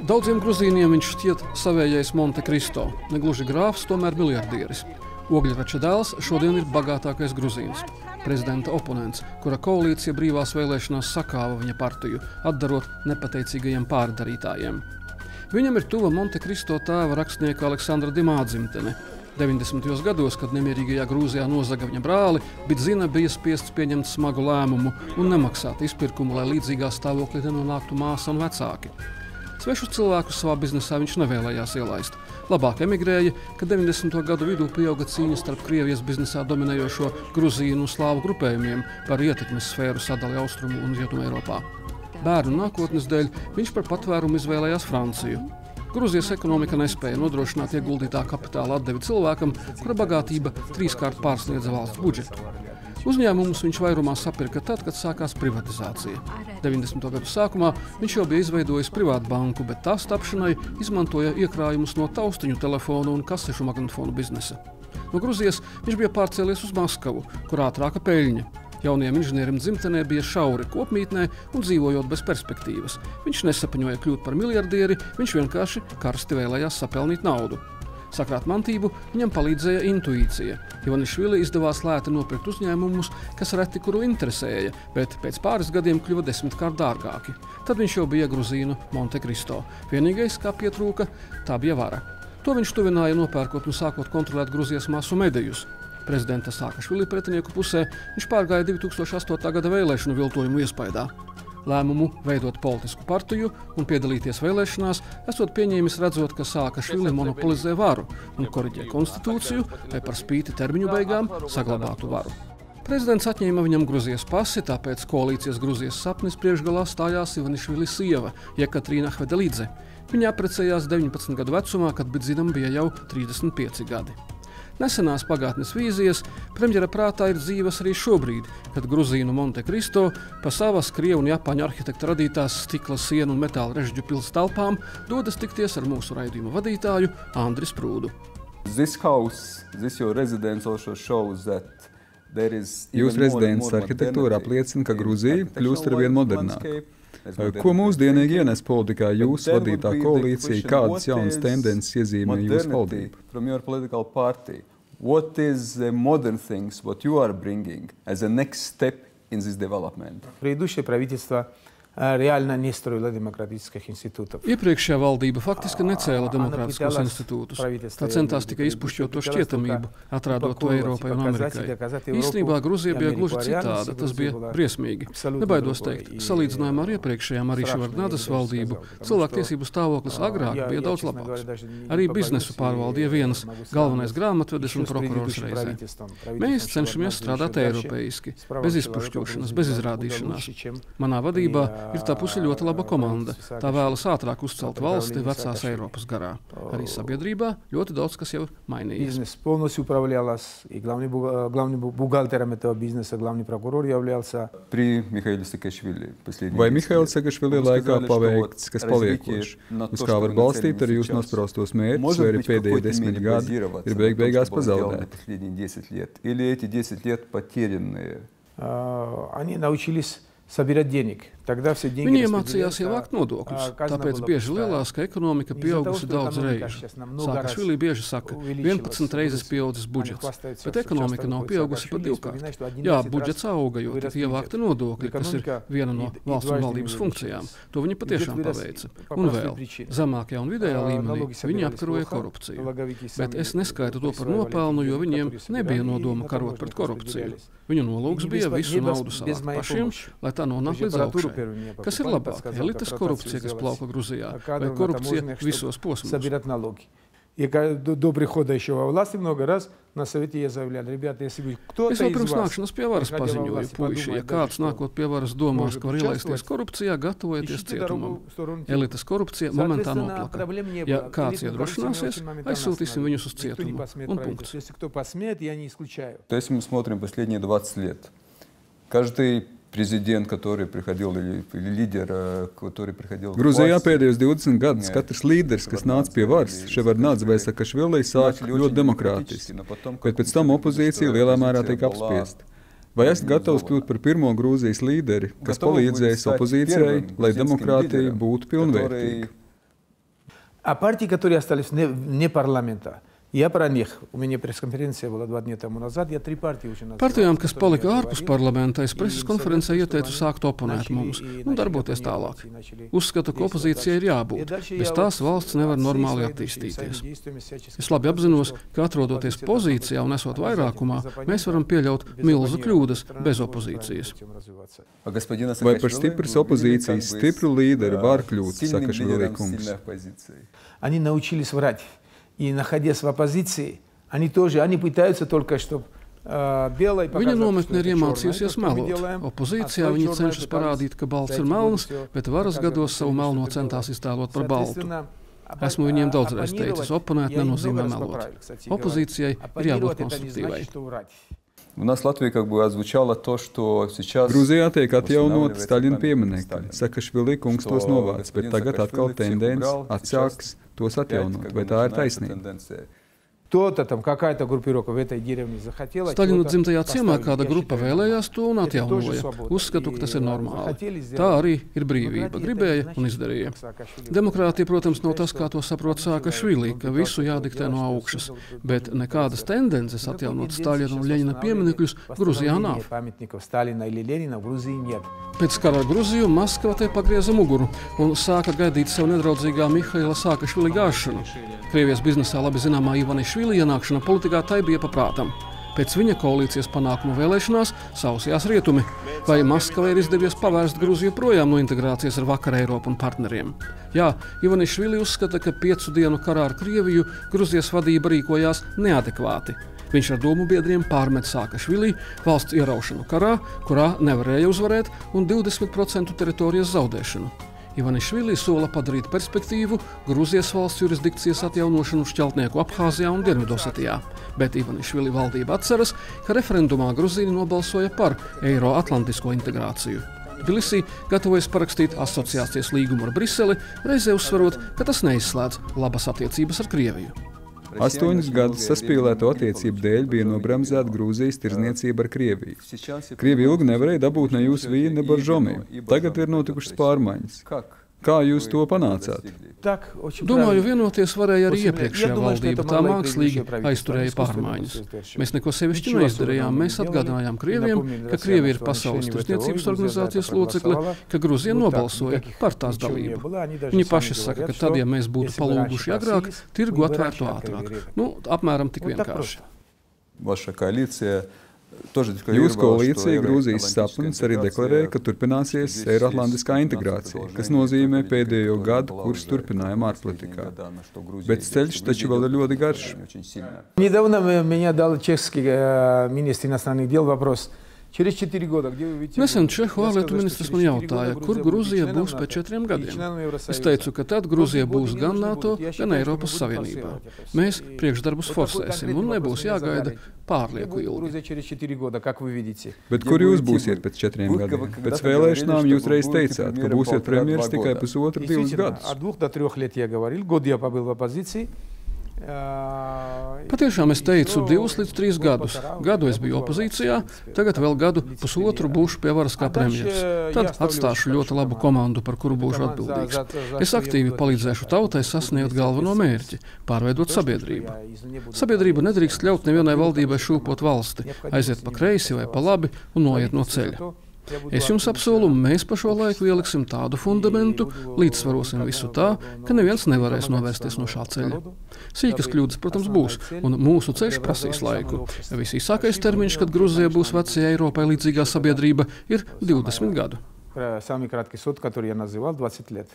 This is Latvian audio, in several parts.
Daudziem gruzīniem viņš šķiet savējais Monte Cristo, negluži grāfs, tomēr miljardieris. Ogļrača dēls šodien ir bagātākais gruzīns. Prezidenta oponents, kura koalīcija brīvās vēlēšanās sakāva viņa partiju, atdarot nepateicīgajiem pārdarītājiem. Viņam ir tuva Monte Cristo tēva rakstnieka Aleksandra Dimā dzimtene. 90. gados, kad nemierīgajā Grūzijā nozaga viņa brāli, Bidzina bija spiests pieņemt smagu lēmumu un nemaksāt izpirkumu, lai līdzīgā stāvoklī nenonāktu māsa un vecāki. Svešus cilvēkus savā biznesā viņš nevēlējās ielaist. Labāk emigrēja, kad 90. gadu vidū pieauga cīņa starp Krievijas biznesā dominējošo gruzīnu un slāvu grupējumiem par ietekmes sfēru sadali Austrumu un Rietumu Eiropā. Bērnu nākotnes dēļ viņš par patvērumu izvēlējās Franciju. Grūzijas ekonomika nespēja nodrošināt ieguldītā kapitāla atdevi cilvēkam, kura bagātība 3-kārt pārsniedza valsts budžetu. Uzņēmumus viņš vairumā sapirka tad, kad sākās privatizācija. 90. gadu sākumā viņš jau bija izveidojis privātu banku, bet tās tapšanai izmantoja iekrājumus no taustiņu telefonu un kasešu magnetofonu biznesa. No Gruzijas viņš bija pārcēlies uz Maskavu, kur ātrāka peļņa. Jaunajam inženierim dzimtenē bija šauri kopmītnē un dzīvojot bez perspektīvas. Viņš nesapņoja kļūt par miljardieri, viņš vienkārši karsti vēlējās sapelnīt naudu. Sakrāt mantību viņam palīdzēja intuīcija. Ivanišvili izdevās lēti nopirkt uzņēmumus, kas reti kuru interesēja, bet pēc pāris gadiem kļuva 10-kārt dārgāki. Tad viņš jau bija gruzīnu Monte Cristo. Vienīgais, kā pietrūka, tā bija vara. To viņš tuvināja nopērkot un sākot kontrolēt Gruzijas masu medijus. Prezidenta Sākašvili pretinieku pusē viņš pārgāja 2008. gada vēlēšanu viltojumu iespaidā. Lēmumu veidot politisku partiju un piedalīties vēlēšanās esot pieņēmis redzot, ka Sākašvili monopolizē varu un koriģē konstitūciju, lai par spīti termiņu beigām saglabātu varu. Prezidents atņēma viņam Gruzijas pasi, tāpēc koalīcijas Gruzijas sapnis priekšgalā stājās Ivanišvili sieva Jekatrīna Hvedelidze. Viņa apprecējās 19 gadu vecumā, kad Bidzinam bija jau 35 gadi. Nesenās pagātnes vīzijas premjera prātā ir dzīves arī šobrīd, kad gruzīnu Monte Cristo pa savas krievu un japāņu arhitekta radītās stikla sienu un metāla režģu pils telpām dodas tikties ar mūsu raidījuma vadītāju Andris Prūdu. Jūsu rezidents arhitektūra apliecina, ka Gruzija kļūst arvien modernāka. Ko mūsdienīgi ienes politikā jūsu vadītā koalīcija, kādas jaunas tendences iezīmē jūsu valdību? What is the modern things what you are bringing as a next step in this development? Предыдущее правительство реально не строило демократических институтов. Iepriekšējā valdība faktiski necēla demokrātiskos institūtus. Tā centās tikai izpušķot to šķietamību, atrādot to Eiropai un Amerikai. Īstenībā Gruzija bija gluži citāda, tas bija briesmīgi. Nebaidos teikt, salīdzinājumā ar iepriekšējām arī Ševardnadas valdību, cilvēktiesību stāvoklis agrāk bija daudz labāks. Arī biznesu pārvaldīja viens galvenais grāmatvedis un prokurors reizē. Mēs cenšamies strādāt eiropeiski, bez izpušķošanas, bez izrādīšanās. Manā vadībā ir tapusi ļoti laba komanda. Tā vēlas ātrāk uzcelt valsti vecās Eiropas garā. Arī sabiedrībā ļoti daudz kas jau mainījies. Бизнес полностью управлялся, и главным бухгалтером этого бизнеса, главный прокурор являлся. При Михаиле Саакашвили последние. Vai Mihaila Sakašvili laikā paveikts, kas paliekoši? Uz kā var balstīt arī jūs nospraustos mērķus, vai arī pēdējie 10 gadi ir beigās pazaudēti? Или эти 10 лет потерянные? Они научились собирать денег. Viņi iemācījās ievākt nodokļus, tāpēc bieži lielās, ka ekonomika pieaugusi daudz reižu. Sākašvili bieži saka, 11 reizes pieaudzis budžets, bet ekonomika nav pieaugusi pat 2-kārt. Jā, budžets auga, jo tika ievākti nodokļi, kas ir viena no valsts un valdības funkcijām. To viņi patiešām paveica. Un vēl, zemākajā un vidējā līmenī viņi apkaroja korupciju. Bet es neskaitu to par nopelnu, jo viņiem nebija nodoma karot pret korupciju. Viņu nolūks bija visu naudu savākt pašiem, lai tā nonāk līdz augšai. Kas ir labāk? Elites korupcija, kas plauka Gruzijā, vai korupcija visos posmos? И до прихода еще во власти много раз на совете я заявлял, ребята, если вы кто-то из вас... Es pirms nākšanas pie varas paziņoju, puiši, ja kāds nākot pie varas domās, ka var ielaisties korupcijā, gatavojieties cietumam. Elites korupcija momentā noplaka. Ja kāds iedrošināsies, aizsūtīsim viņus uz cietumu. Un punkts. Если мы смотрим последние 20 лет, каждый президент, который приходил, или лидер, который приходил... Gruzijā pēdējos 20 gadus katrs līderis, kas nāca pie varas, Ševardnads vai Sakašvili, sāk ļoti demokrātiski, bet pēc tam opozīcija lielā mērā tiek apspiesta. Vai esat gatavs kļūt par pirmo Grūzijas līderi, kas palīdzēs opozīcijai, lai demokrātija būtu pilnvērtīga? А партии, которые остались вне парламента, я про них. У меня пресс-конференция была 2 дня тому назад. Я 3 партии уже назвал. Partijām, kas palika ārpus parlamenta, es preses konferencē ieteicu sākt oponēt mums un darboties tālāk. Uzskatu, ka opozīcijai ir jābūt. Bez tās valsts nevar normāli attīstīties. Es labi apzinos, ka atrodoties pozīcijā un esot vairākumā, mēs varam pieļaut milzu kļūdas bez opozīcijas. Vai par stipras opozīcijas stipru līderi var kļūt, Sakašvili kungs? Они научились врать. И находясь в оппозиции, они пытаются только, чтобы белой показать. Viņa nometne ir iemācījusies melot. Opozīcijā viņi cenšas parādīt, ka balts ir melns, bet varas gados savu melno centās iztēlot par baltu. Esmu viņiem daudzreiz teicis, oponēt nenozīmē melot. Opozīcijai ir jābūt konstruktīvai. У нас в Латвии как бы отзвучало то, что сейчас... Grūzijā tiek atjaunot Staļina pieminekļi. Sakašvili kungs tos novāc, bet tagad atkal tendence atsāks tos atjaunot. Vai tā ir taisnība? Кто-то там, какая-то группировка в этой деревне захотела. Staļina dzimtajā ciemā kāda grupa vēlējās to un atjaunoja. Uzskatu, ka tas ir normāli. Tā arī ir brīvība. Gribēja un izdarīja. Demokrātija, protams, nav tas, kā to saprot Sakašvili, ka visu jādiktē no augšas. Bet nekādas tendences atjaunot Staļina un Ļeņina pieminekļus Gruzijā nav. Pēc kara ar Gruziju Maskava te pagrieza muguru un sāka gaidīt sev nedraudzīgā Mihaila Sakašvili gāšanu. Krievijas biznesā labi zināmā Ivanišvili ienākšana politikā tai bija paprātam. Pēc viņa koalīcijas panākumu vēlēšanās sausījās rietumi. Vai Maskavai ir izdevies pavērst Gruziju projām no integrācijas ar Vakar Eiropu un partneriem? Jā, Ivanišvili uzskata, ka 5 dienu karā ar Krieviju Gruzijas vadība rīkojās neadekvāti. Viņš ar domu biedriem pārmet Sakašvili valsts ieraušanu karā, kurā nevarēja uzvarēt, un 20% teritorijas zaudēšanu. Ivanišvili sola padarīt perspektīvu Gruzijas valsts jurisdikcijas atjaunošanu šķeltnieku Abhāzijā un Dienvidosetijā, bet Ivanišvili valdība atceras, ka referendumā Gruzīni nobalsoja par Eiroatlantisko integrāciju. Tbilisī gatavojas parakstīt asociācijas līgumu ar Briseli, reizē uzsverot, ka tas neizslēdz labas attiecības ar Krieviju. 8 gadus saspīlēto attiecību dēļ bija nobremzēta Grūzijas tirdzniecība ar Krieviju. Krievija ilgi nevarēja dabūt ne jūsu vīnu, ne baržomi. Tagad ir notikušas pārmaiņas. Kā jūs to panācāt? Domāju, vienoties varēja arī iepriekšējā valdība, tā mākslīgi aizturēja pārmaiņas. Mēs neko sevišķi neizdarījām, mēs atgādinājām Krieviem, ka Krievija ir Pasaules tirdzniecības organizācijas locekle, ka Gruzija nobalsoja par tās dalību. Viņi paši saka, ka tad, ja mēs būtu palūguši agrāk, tirgu atvērtu ātrāk. Apmēram tik vienkārši. Vaša koalīcija Jūsu koalīcija Grūzijas sapnis arī deklarēja, ka turpināsies Eiroatlantiskā integrācija, kas nozīmē pēdējo gadu kursu turpinājumu ārpolitikā. Bet ceļš taču vēl ir ļoti garš. Недавно меня дал чешский министр иностранных дел вопрос. Nesen Čehu ārlietu ministrs man jautāja, kur Gruzija būs pēc 4 gadiem. Es teicu, ka tad Gruzija būs gan NATO, gan Eiropas Savienībā. Mēs priekšdarbus forsēsim un nebūs jāgaida pārlieku ilgi. Bet kur jūs būsiet pēc 4 gadiem? Pēc vēlēšanām jūs reiz teicāt, ka būsiet premjeras tikai 1,5–2 gadus. От 2 до 3 лет я говорил. Год я побыл в оппозиции. Patiešām es teicu 2 līdz 3 gadus. Gadu es biju opozīcijā, tagad vēl gadu pusotru būšu pie varas kā premjers. Tad atstāšu ļoti labu komandu, par kuru būšu atbildīgs. Es aktīvi palīdzēšu tautai sasniegt galveno mērķi – pārveidot sabiedrību. Sabiedrība nedrīkst ļaut nevienai valdībai šūpot valsti, aiziet pa kreisi vai pa labi un noiet no ceļa. Es jums apsolu, mēs pa šo laiku ieliksim tādu fundamentu, līdzsvarosim visu tā, ka neviens nevarēs novērsties no šā ceļa. Sīkas kļūdas, protams, būs, un mūsu ceļš prasīs laiku. Visīsākais termiņš, kad Gruzija būs vecajai Eiropai līdzīgā sabiedrība, ir 20 gadu. Самый краткий срок, который я называл, 20 лет.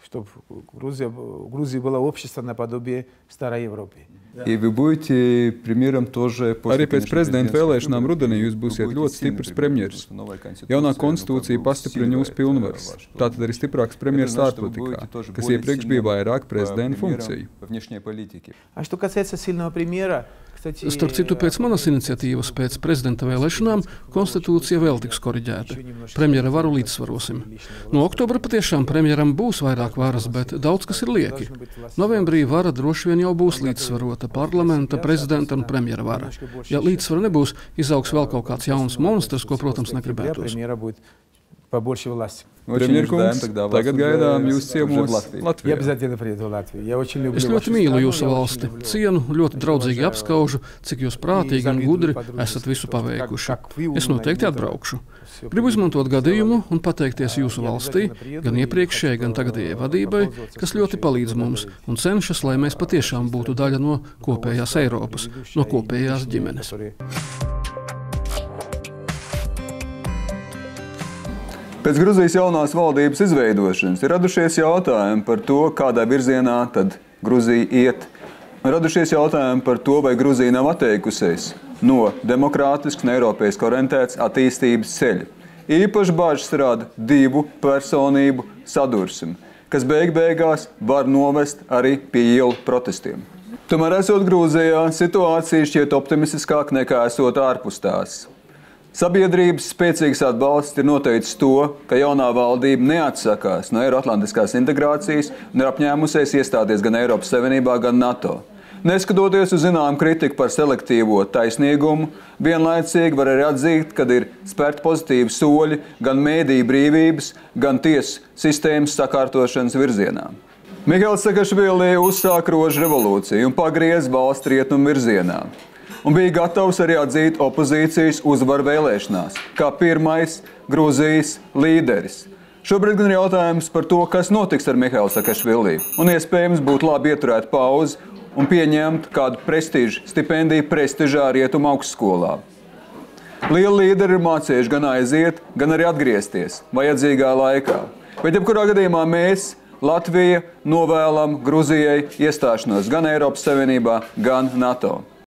Чтобы Грузия была общество наподобие старой Европы. Arī pēc prezidenta vēlēšanām rudenī jūs būsiet ļoti stiprs premjeras. Jaunā konstitūcija pastiprina jūsu pilnvaras. Tātad arī stiprāks premjeras ārpolitikā, kas iepriekš bija vairāk prezidenta funkciju. А что касается сильного премьера, Starp citu, pēc manas iniciatīvas pēc prezidenta vēlēšanām konstitūcija vēl tiks koriģēta. Premjera varu līdzsvarosim. No oktobra patiešām premjeram būs vairāk varas, bet daudz kas ir lieki. Novembrī vara droši vien jau būs līdzsvarota parlamenta, prezidenta un premjera vara. Ja līdzsvara nebūs, izaugs vēl kaut kāds jauns monstrs, ko, protams, negribētos. побольше власти. Premjerkungs, tagad gaidām jūs ciemos Latvijā. Es ļoti mīlu jūsu valsti, cienu, ļoti draudzīgi apskaužu, cik jūs prātīgi un gudri esat visu paveikuši. Es noteikti atbraukšu. Gribu izmantot gadījumu un pateikties jūsu valstī, gan iepriekšējai, gan tagadējai vadībai, kas ļoti palīdz mums un cenšas, lai mēs patiešām būtu daļa no kopējās Eiropas, no kopējās ģimenes. Pēc Gruzijas jaunās valdības izveidošanas ir radušies jautājumi par to, kādā virzienā tad Gruzija iet. Radušies jautājumi par to, vai Gruzija nav atteikusies no demokrātisks un eiropeiski orientēts attīstības ceļa. Īpaši bažas rada divu personību sadursmi, kas beigās var novest arī pie ielu protestiem. Tomēr, esot Grūzijā, situācija šķiet optimistiskāk nekā esot ārpus tās. Sabiedrības spēcīgs atbalsts ir noteicis to, ka jaunā valdība neatsakās no eiroatlantiskās integrācijas un ir apņēmusies iestāties gan Eiropas Savienībā, gan NATO. Neskatoties uz zināmu kritiku par selektīvo taisnīgumu, vienlaicīgi var arī atzīt, ka ir spērti pozitīvi soļi gan mēdīju brīvības, gan tiesu sistēmas sakārtošanas virzienā. Mihails Sakašvili uzsāka rožu revolūciju un pagriez valsts rietumu virzienā. Un bija gatavs arī atzīt opozīcijas uzvaru vēlēšanās, kā pirmais Grūzijas līderis. Šobrīd gan ir jautājums par to, kas notiks ar Mihailu Sakašvili, un iespējams būtu labi ieturēt pauzi un pieņemt kādu prestīžu stipendiju prestižā rietumu augstskolā. Lieli līderi ir mācījuši gan aiziet, gan arī atgriezties vajadzīgā laikā. Bet jebkurā gadījumā mēs, Latvija, novēlam Gruzijai iestāšanos gan Eiropas Savienībā, gan NATO.